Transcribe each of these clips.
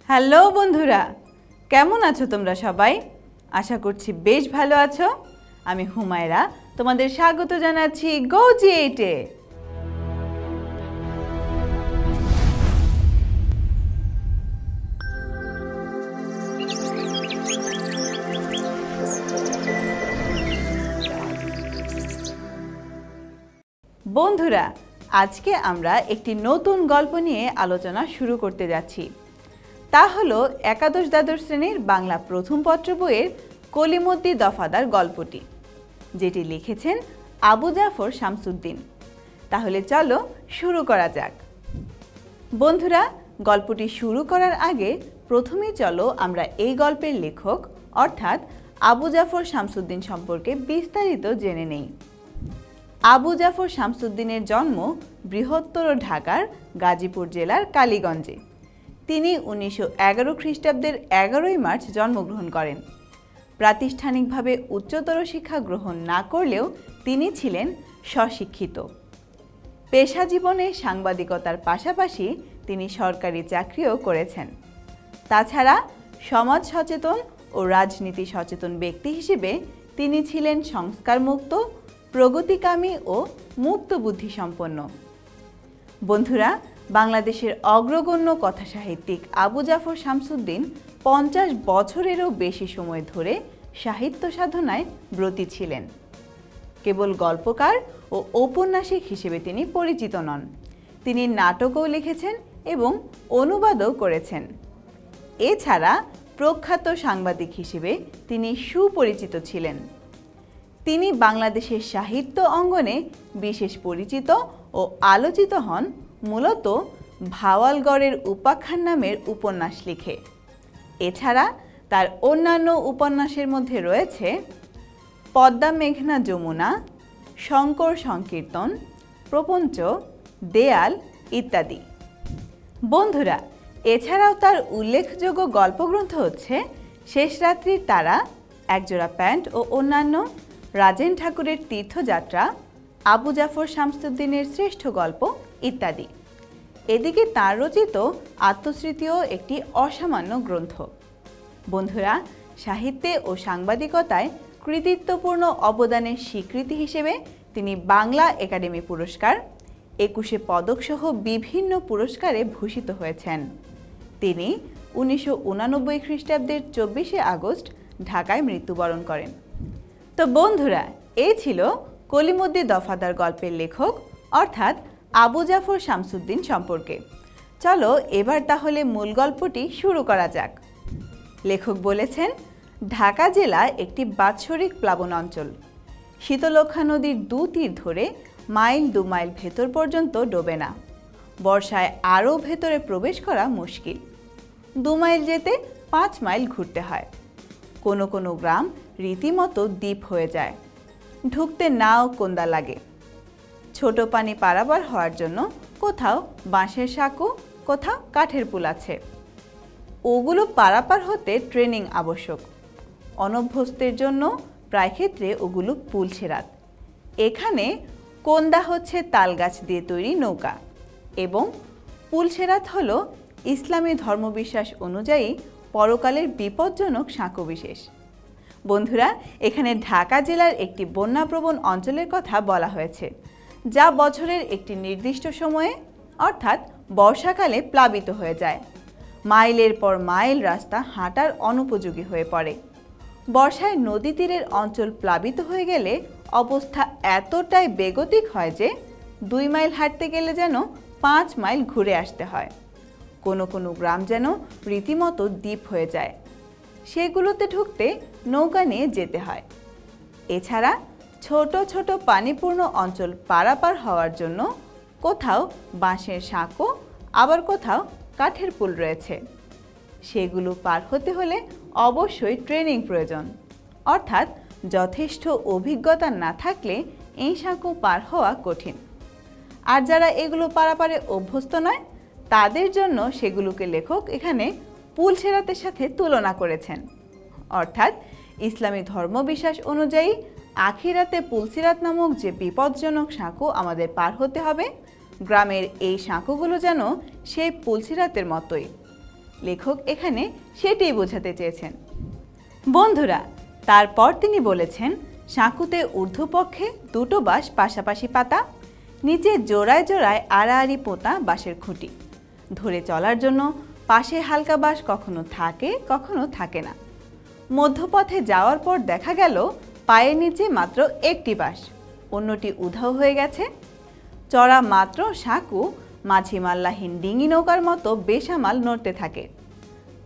Hello বন্ধুরা, কেমন আছো তোমরা সবাই? আশা করছি বেশ ভালো আছো। আমি হুমায়রা তোমাদের স্বাগত জানাচ্ছি গো-জি-8-এ। বন্ধুরা, আজকে আমরা একটি নতুন গল্প নিয়ে আলোচনা শুরু করতে যাচ্ছি। তা হলো একাদশ দ্বাদশ শ্রেণীর বাংলা প্রথম পত্র বইয়ের কলিমদ্দি দফাদার গল্পটি, যেটি লিখেছেন আবু জাফর শামসুদ্দিন। তাহলে চলো শুরু করা যাক। বন্ধুরা, গল্পটি শুরু করার আগে প্রথমেই চলো আমরা এই গল্পের লেখক অর্থাৎ আবু জাফর শামসুদ্দিন সম্পর্কে বিস্তারিত জেনে নেই। আবু জাফর শামসুদ্দিনের জন্ম বৃহত্তর ঢাকার গাজীপুর জেলার কালীগঞ্জে। তিনি 1911 খ্রিস্টাব্দের 11ই মার্চ জন্মগ্রহণ করেন। প্রাতিষ্ঠানিকভাবে উচ্চতর শিক্ষা গ্রহণ না করলেও তিনি ছিলেন স্বশিক্ষিত। পেশা জীবনে সাংবাদিকতার পাশাপাশি তিনি সরকারি চাকরিও করেছেন। তাছাড়া সমাজ সচেতন ও রাজনীতি সচেতন ব্যক্তি হিসেবে তিনি ছিলেন সংস্কারমুক্ত, প্রগতিকামী ও মুক্তবুদ্ধি সম্পন্ন। বন্ধুরা, বাংলাদেশের অগ্রগণ্য কথাসাহিত্যিক আবু জাফর শামসুদ্দিন 50 বছরেরও বেশি সময় ধরে সাহিত্য সাধনায় ব্রতী ছিলেন। কেবল গল্পকার ও ঔপন্যাসিক হিসেবে তিনি পরিচিত নন, তিনি নাটকও লিখেছেন এবং অনুবাদও করেছেন। এছাড়া প্রখ্যাত সাংবাদিক হিসেবে তিনি সুপরিচিত ছিলেন। তিনি বাংলাদেশের সাহিত্য অঙ্গনে বিশেষ পরিচিত ও আলোচিত হন মূলত ভাওয়ালগড়ের উপাখ্যান নামের উপন্যাস লিখে। এছাড়া তার অন্যান্য উপন্যাসের মধ্যে রয়েছে পদ্মা মেঘনা যমুনা, শঙ্কর সংকীর্তন, প্রপঞ্চ, দেয়াল ইত্যাদি। বন্ধুরা, এছাড়াও তার উল্লেখযোগ্য গল্পগ্রন্থ হচ্ছে শেষ রাত্রির তারা, একজোড়া প্যান্ট ও অন্যান্য, রাজেন ঠাকুরের তীর্থযাত্রা, আবু জাফর শামসুদ্দিনের শ্রেষ্ঠ গল্প ইত্যাদি। এদিকে তার রচিত আত্মস্মৃতিও একটি অসামান্য গ্রন্থ। বন্ধুরা, সাহিত্যে ও সাংবাদিকতায় কৃতিত্বপূর্ণ অবদানের স্বীকৃতি হিসেবে তিনি বাংলা একাডেমি পুরস্কার, 21 পদকসহ বিভিন্ন পুরস্কারে ভূষিত হয়েছেন। তিনি 1989 খ্রিস্টাব্দের 24শে আগস্ট ঢাকায় মৃত্যুবরণ করেন। তো বন্ধুরা, এই ছিল কলিমদ্দি দফাদার গল্পের লেখক অর্থাৎ আবু জাফর শামসুদ্দিন সম্পর্কে। চলো এবার তাহলে মূল গল্পটি শুরু করা যাক। লেখক বলেছেন, ঢাকা জেলা একটি বাৎসরিক প্লাবন অঞ্চল। শীতলক্ষ্যা নদীর 2 তীর ধরে মাইল 2 মাইল ভেতর পর্যন্ত ডোবে না। বর্ষায় আরও ভেতরে প্রবেশ করা মুশকিল। 2 মাইল যেতে 5 মাইল ঘুরতে হয়। কোনো কোনো গ্রাম রীতিমতো দ্বীপ হয়ে যায়। ঢুকতে নাও কোন্দা লাগে। ছোট পানি পারাপার হওয়ার জন্য কোথাও বাঁশের সাঁকো, কোথাও কাঠের পুল আছে। ওগুলো পারাপার হতে ট্রেনিং আবশ্যক। অনভ্যস্তের জন্য প্রায় ক্ষেত্রে ওগুলো পুল ছেড়াত। এখানে কোন্দা হচ্ছে তালগাছ দিয়ে তৈরি নৌকা এবং পুল ছেড়াত হলো ইসলামী ধর্মবিশ্বাস অনুযায়ী পরকালের বিপজ্জনক সাঁকো বিশেষ। বন্ধুরা, এখানে ঢাকা জেলার একটি বন্যাপ্রবণ অঞ্চলের কথা বলা হয়েছে, যা বছরের একটি নির্দিষ্ট সময়ে অর্থাৎ বর্ষাকালে প্লাবিত হয়ে যায়। মাইলের পর মাইল রাস্তা হাঁটার অনুপযোগী হয়ে পড়ে। বর্ষায় নদী তীরের অঞ্চল প্লাবিত হয়ে গেলে অবস্থা এতটাই বেগতিক হয় যে 2 মাইল হাঁটতে গেলে যেন 5 মাইল ঘুরে আসতে হয়। কোনো কোনো গ্রাম যেন রীতিমতো দ্বীপ হয়ে যায়। সেগুলোতে ঢুকতে নৌকা নিয়ে যেতে হয়। এছাড়া ছোট ছোট পানিপূর্ণ অঞ্চল পারাপার হওয়ার জন্য কোথাও বাঁশের সাঁকো, আবার কোথাও কাঠের পুল রয়েছে। সেগুলো পার হতে হলে অবশ্যই ট্রেনিং প্রয়োজন, অর্থাৎ যথেষ্ট অভিজ্ঞতা না থাকলে এই সাঁকো পার হওয়া কঠিন। আর যারা এগুলো পারাপারে অভ্যস্ত নয়, তাদের জন্য সেগুলোকে লেখক এখানে পুল ছেড়াতের সাথে তুলনা করেছেন। অর্থাৎ ইসলামী ধর্মবিশ্বাস অনুযায়ী আখিরাতে পুলসিরাত নামক যে বিপজ্জনক সাঁকো আমাদের পার হতে হবে, গ্রামের এই সাঁকোগুলো যেন সেই পুলসিরাতের মতোই। লেখক এখানে সেটাই বোঝাতে চেয়েছেন। বন্ধুরা, তারপর তিনি বলেছেন সাঁকুতে ঊর্ধ্বপক্ষে দুটো বাঁশ পাশাপাশি পাতা, নিচে জোড়ায় জোড়ায় আড়াআড়ি পোঁতা বাঁশের খুঁটি। ধরে চলার জন্য পাশে হালকা বাঁশ কখনো থাকে কখনো থাকে না। মধ্যপথে যাওয়ার পর দেখা গেল পায়ের নিচে মাত্র একটি বাঁশ, অন্যটি উধাও হয়ে গেছে। চড়া মাত্র সাঁকু মাঝি মাল্লাহীন ডিঙি নৌকার মতো বেসামাল নড়তে থাকে।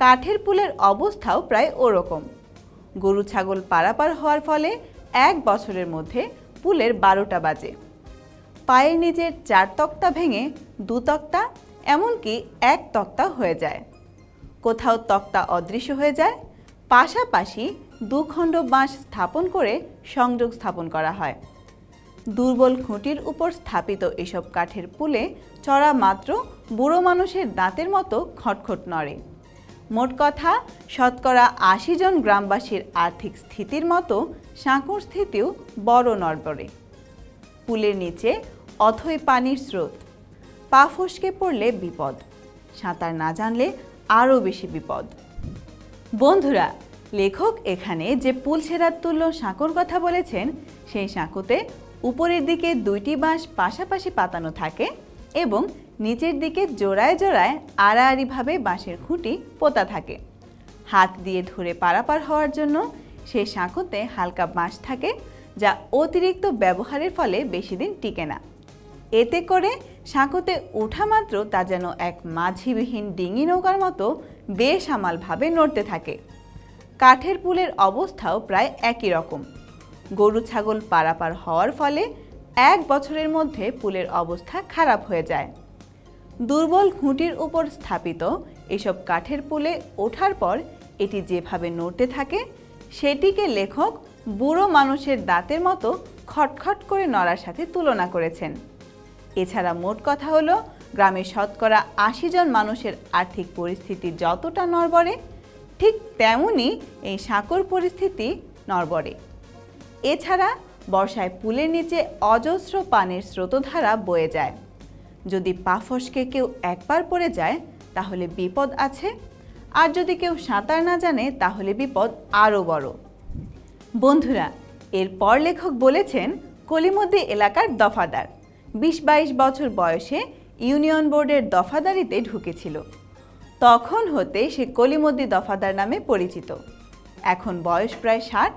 কাঠের পুলের অবস্থাও প্রায় ওরকম। গরু ছাগল পারাপার হওয়ার ফলে 1 বছরের মধ্যে পুলের 12টা বাজে। পায়ের নিচের 4 তক্তা ভেঙে 2 তক্তা, এমনকি 1 তক্তা হয়ে যায়। কোথাও তক্তা অদৃশ্য হয়ে যায়। পাশাপাশি 2 খণ্ড বাঁশ স্থাপন করে সংযোগ স্থাপন করা হয়। দুর্বল খুঁটির উপর স্থাপিত এসব কাঠের পুলে চড়া মাত্র বুড়ো মানুষের দাঁতের মতো খটখট নড়ে। মোট কথা, শতকরা 80 জন গ্রামবাসীর আর্থিক স্থিতির মতো সাঁকুর স্থিতিও বড় নড়বড়ে। পুলের নিচে অথই পানির স্রোত, পা ফসকে পড়লে বিপদ, সাঁতার না জানলে আরও বেশি বিপদ। বন্ধুরা, লেখক এখানে যে পুল ছেঁড়ার তুল্য সাঁকোর কথা বলেছেন, সেই সাঁকোতে উপরের দিকে 2টি বাঁশ পাশাপাশি পাতানো থাকে এবং নিচের দিকে জোড়ায় জোড়ায় আড়াআড়িভাবে বাঁশের খুঁটি পোতা থাকে। হাত দিয়ে ধরে পারাপার হওয়ার জন্য সেই সাঁকোতে হালকা বাঁশ থাকে, যা অতিরিক্ত ব্যবহারের ফলে বেশি দিন টিকে না। এতে করে সাঁকোতে ওঠা মাত্র তা যেন এক মাঝিবিহীন ডিঙি নৌকার মতো বেসামালভাবে নড়তে থাকে। কাঠের পুলের অবস্থাও প্রায় একই রকম। গরু ছাগল পারাপার হওয়ার ফলে 1 বছরের মধ্যে পুলের অবস্থা খারাপ হয়ে যায়। দুর্বল খুঁটির উপর স্থাপিত এসব কাঠের পুলে ওঠার পর এটি যেভাবে নড়তে থাকে, সেটিকে লেখক বুড়ো মানুষের দাঁতের মতো খটখট করে নড়ার সাথে তুলনা করেছেন। এছাড়া মোট কথা হলো, গ্রামের শতকরা 80 জন মানুষের আর্থিক পরিস্থিতি যতটা নড়বড়ে, ঠিক তেমনই এই সাঁকোর পরিস্থিতি নড়বড়ে। এছাড়া বর্ষায় পুলের নিচে অজস্র পানির স্রোতধারা বয়ে যায়। যদি পা ফসকে কেউ একবার পড়ে যায় তাহলে বিপদ আছে, আর যদি কেউ সাঁতার না জানে তাহলে বিপদ আরও বড়। বন্ধুরা, এরপর লেখক বলেছেন কলিমদ্দি এলাকার দফাদার 20-22 বছর বয়সে ইউনিয়ন বোর্ডের দফাদারিতে ঢুকেছিল। তখন হতে সে কলিমদ্দি দফাদার নামে পরিচিত। এখন বয়স প্রায় 60,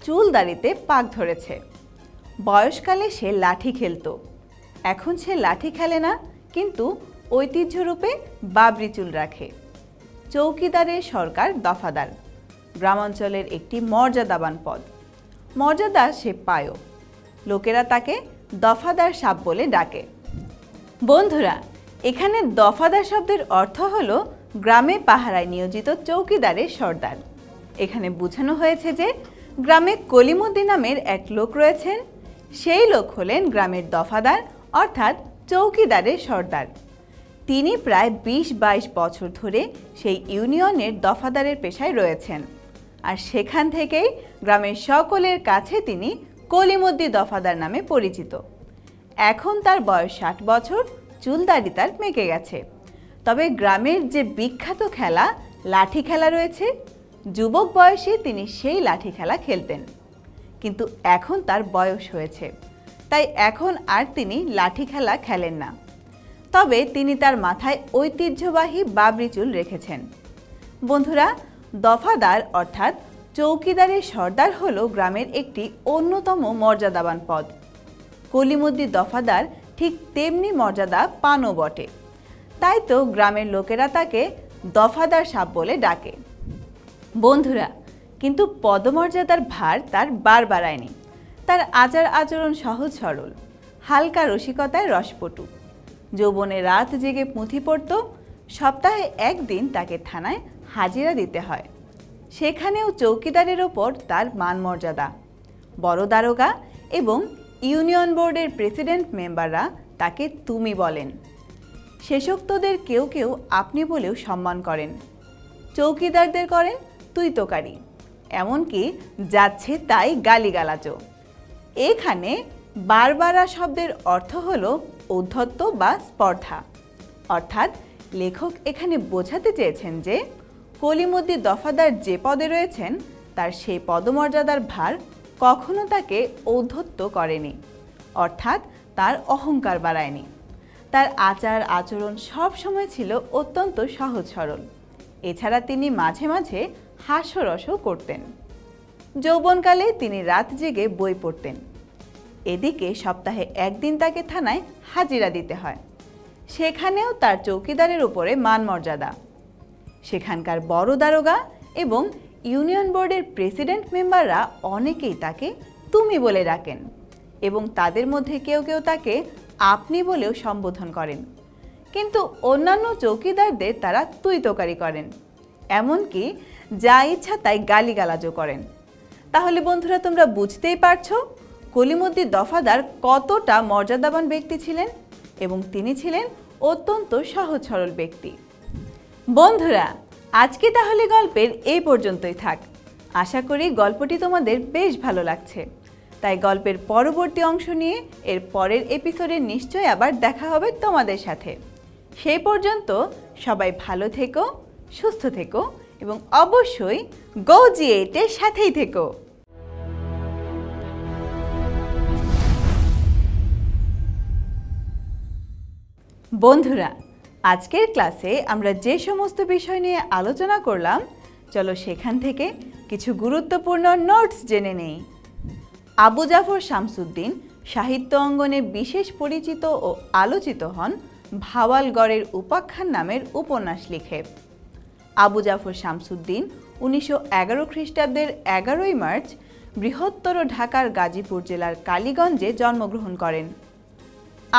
চুল দাড়িতে পাক ধরেছে। বয়সকালে সে লাঠি খেলতো, এখন সে লাঠি খেলে না, কিন্তু ঐতিহ্যরূপে বাবরি চুল রাখে। চৌকিদারের সরকার দফাদার, গ্রামাঞ্চলের একটি মর্যাদাবান পদ। মর্যাদা সে পায়ও, লোকেরা তাকে দফাদার সাপ বলে ডাকে। বন্ধুরা, এখানে দফাদার শব্দের অর্থ হলো গ্রামে পাহারায় নিয়োজিত চৌকিদারের সর্দার। এখানে বোঝানো হয়েছে যে গ্রামে কলিমদ্দি নামের এক লোক রয়েছেন, সেই লোক হলেন গ্রামের দফাদার অর্থাৎ চৌকিদারের সর্দার। তিনি প্রায় 20-22 বছর ধরে সেই ইউনিয়নের দফাদারের পেশায় রয়েছেন, আর সেখান থেকেই গ্রামের সকলের কাছে তিনি কলিমদ্দি দফাদার নামে পরিচিত। এখন তার বয়স 60 বছর, চুলদাড়ি তার মেকে গেছে। তবে গ্রামের যে বিখ্যাত খেলা লাঠি খেলা রয়েছে, যুবক বয়সে তিনি সেই লাঠি খেলা খেলতেন, কিন্তু এখন তার বয়স হয়েছে, তাই এখন আর তিনি লাঠি খেলা খেলেন না। তবে তিনি তার মাথায় ঐতিহ্যবাহী বাবরি চুল রেখেছেন। বন্ধুরা, দফাদার অর্থাৎ চৌকিদারের সর্দার হলো গ্রামের একটি অন্যতম মর্যাদাবান পদ। কলিমদ্দি দফাদার ঠিক তেমনি মর্যাদা পানও বটে, তাই তো গ্রামের লোকেরা তাকে দফাদার সাপ বলে ডাকে। বন্ধুরা, কিন্তু পদমর্যাদার ভার তার বার বাড়ায়নি। তার আচার আচরণ সহজ সরল, হালকা রসিকতায় রসপটু। যৌবনে রাত জেগে পুঁথি পড়ত, সপ্তাহে 1 দিন তাকে থানায় হাজিরা দিতে হয়। সেখানেও চৌকিদারের ওপর তার মান মর্যাদা। বড় দারোগা এবং ইউনিয়ন বোর্ডের প্রেসিডেন্ট মেম্বাররা তাকে তুমি বলেন। শেষোক্তদের কেউ কেউ আপনি বলেও সম্মান করেন। চৌকিদারদের করেন তুই তোকারি, এমনকি যাচ্ছে তাই গালিগালাজও। এখানে বারবারা শব্দের অর্থ হল ঔদ্ধত্য বা স্পর্ধা, অর্থাৎ লেখক এখানে বোঝাতে চেয়েছেন যে কলিমুদ্দিন দফাদার যে পদে রয়েছেন তার সেই পদমর্যাদার ভার কখনো তাকে ঔদ্ধত্য করেনি, অর্থাৎ তার অহংকার বাড়ায়নি। তার আচার আচরণ সব সময় ছিল অত্যন্ত সহজ সরল। এছাড়া তিনি মাঝে মাঝে হাস্যরসও করতেন। যৌবনকালে তিনি রাত জেগে বই পড়তেন। এদিকে সপ্তাহে একদিন তাকে থানায় হাজিরা দিতে হয়। সেখানেও তার চৌকিদারের উপরে মান মর্যাদা। সেখানকার বড় দারোগা এবং ইউনিয়ন বোর্ডের প্রেসিডেন্ট মেম্বাররা অনেকেই তাকে তুমি বলে ডাকেন এবং তাদের মধ্যে কেউ কেউ তাকে আপনি বলেও সম্বোধন করেন। কিন্তু অন্যান্য চৌকিদারদের তারা তুই তোকারি করেন, এমনকি যা ইচ্ছা তাই গালিগালাজও করেন। তাহলে বন্ধুরা, তোমরা বুঝতেই পারছো কলিমুদ্দিন দফাদার কতটা মর্যাদাবান ব্যক্তি ছিলেন এবং তিনি ছিলেন অত্যন্ত সহজ সরল ব্যক্তি। বন্ধুরা, আজকে তাহলে গল্পের এই পর্যন্তই থাক। আশা করি গল্পটি তোমাদের বেশ ভালো লাগছে। তাই গল্পের পরবর্তী অংশ নিয়ে এর পরের এপিসোডে নিশ্চয়ই আবার দেখা হবে তোমাদের সাথে। সেই পর্যন্ত সবাই ভালো থেকো, সুস্থ থেকো এবং অবশ্যই গো জি8-এর সাথেই থেকো। বন্ধুরা, আজকের ক্লাসে আমরা যে সমস্ত বিষয় নিয়ে আলোচনা করলাম, চলো সেখান থেকে কিছু গুরুত্বপূর্ণ নোটস জেনে নেই। আবু জাফর শামসুদ্দিন সাহিত্য অঙ্গনে বিশেষ পরিচিত ও আলোচিত হন ভাওয়ালগড়ের উপাখ্যান নামের উপন্যাস লিখে। আবু জাফর শামসুদ্দিন 1911 খ্রিস্টাব্দের 11ই মার্চ বৃহত্তর ঢাকার গাজীপুর জেলার কালীগঞ্জে জন্মগ্রহণ করেন।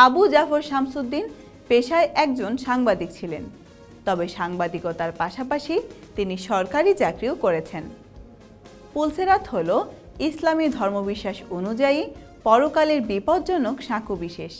আবু জাফর শামসুদ্দিন পেশায় একজন সাংবাদিক ছিলেন, তবে সাংবাদিকতার পাশাপাশি তিনি সরকারি চাকরিও করেছেন। পুলসেরাত হল ইসলামী ধর্মবিশ্বাস অনুযায়ী পরকালের বিপজ্জনক সাঁকো বিশেষ।